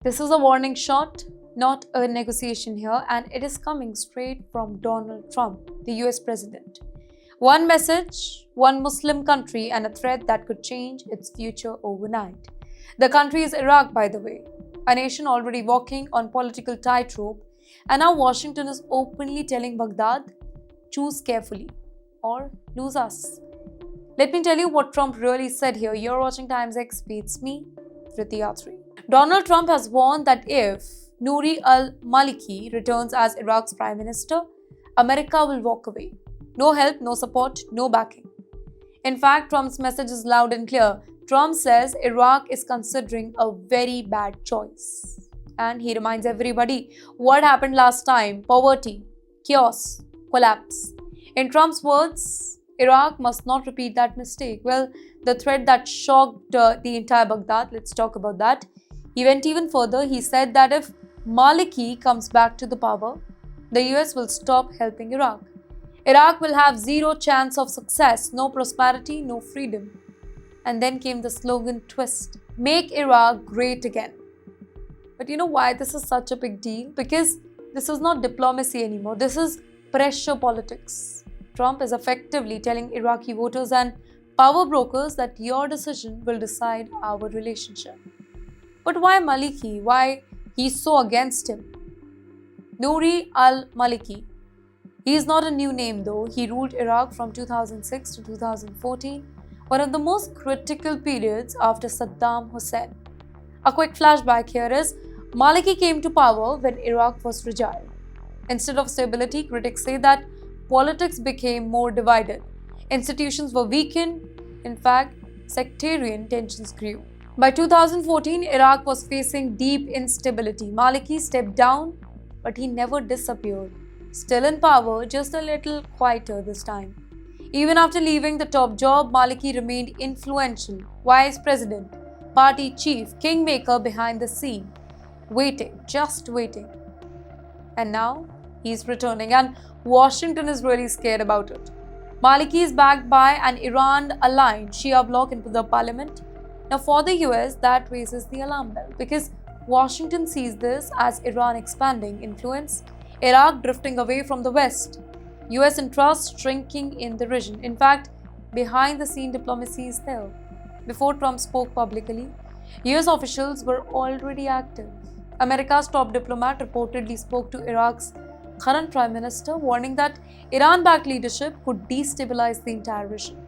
This is a warning shot, not a negotiation here, and it is coming straight from Donald Trump, the US president. One message, one Muslim country, and a threat that could change its future overnight. The country is Iraq, by the way, a nation already walking on political tightrope, and now Washington is openly telling Baghdad, choose carefully or lose us. Let me tell you what Trump really said here. You're watching Times XP. It's me, Vriti Yatri. Donald Trump has warned that if Nouri al-Maliki returns as Iraq's prime minister, America will walk away. No help, no support, no backing. In fact, Trump's message is loud and clear. Trump says Iraq is considering a very bad choice. And he reminds everybody what happened last time: poverty, chaos, collapse. In Trump's words, Iraq must not repeat that mistake. Well, the threat that shocked the entire Baghdad, let's talk about that. He went even further. He said that if Maliki comes back to the power, the US will stop helping Iraq. Iraq will have zero chance of success, no prosperity, no freedom. And then came the slogan twist: make Iraq great again. But you know why this is such a big deal? Because this is not diplomacy anymore. This is pressure politics. Trump is effectively telling Iraqi voters and power brokers that your decision will decide our relationship. But why Maliki? Why he's so against him? Nouri al-Maliki. He is not a new name though. He ruled Iraq from 2006 to 2014, one of the most critical periods after Saddam Hussein. A quick flashback here is Maliki came to power when Iraq was fragile. Instead of stability, critics say that politics became more divided. Institutions were weakened. In fact, sectarian tensions grew. By 2014, Iraq was facing deep instability. Maliki stepped down, but he never disappeared. Still in power, just a little quieter this time. Even after leaving the top job, Maliki remained influential, vice president, party chief, kingmaker behind the scene, waiting, just waiting. And now, he's returning, and Washington is really scared about it. Maliki is backed by an Iran-aligned Shia bloc into the parliament. Now, for the US, that raises the alarm bell because Washington sees this as Iran expanding influence, Iraq drifting away from the West, US interests shrinking in the region. In fact, behind the scene diplomacy is there. Before Trump spoke publicly, US officials were already active. America's top diplomat reportedly spoke to Iraq's current prime minister, warning that Iran-backed leadership could destabilize the entire region.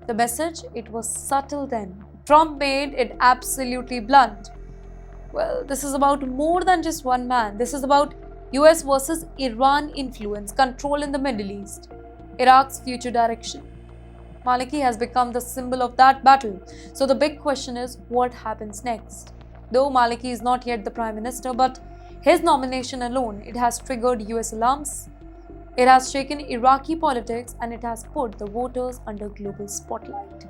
The message, it was subtle then. Trump made it absolutely blunt. Well, this is about more than just one man. This is about US versus Iran influence, control in the Middle East, Iraq's future direction. Maliki has become the symbol of that battle. So the big question is, what happens next? Though Maliki is not yet the prime minister, but his nomination alone, it has triggered US alarms. It has shaken Iraqi politics and it has put the voters under global spotlight.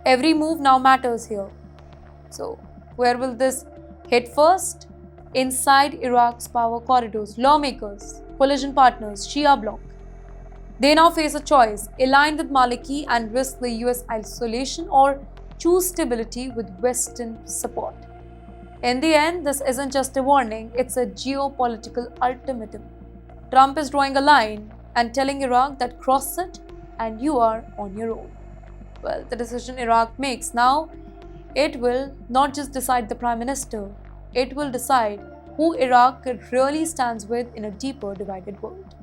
Every move now matters here. So, where will this hit first? Inside Iraq's power corridors, lawmakers, coalition partners, Shia bloc. They now face a choice: align with Maliki and risk the US isolation, or choose stability with Western support. In the end, this isn't just a warning, it's a geopolitical ultimatum. Trump is drawing a line and telling Iraq that cross it and you are on your own. Well, the decision Iraq makes now, it will not just decide the prime minister, it will decide who Iraq really stands with in a deeper divided world.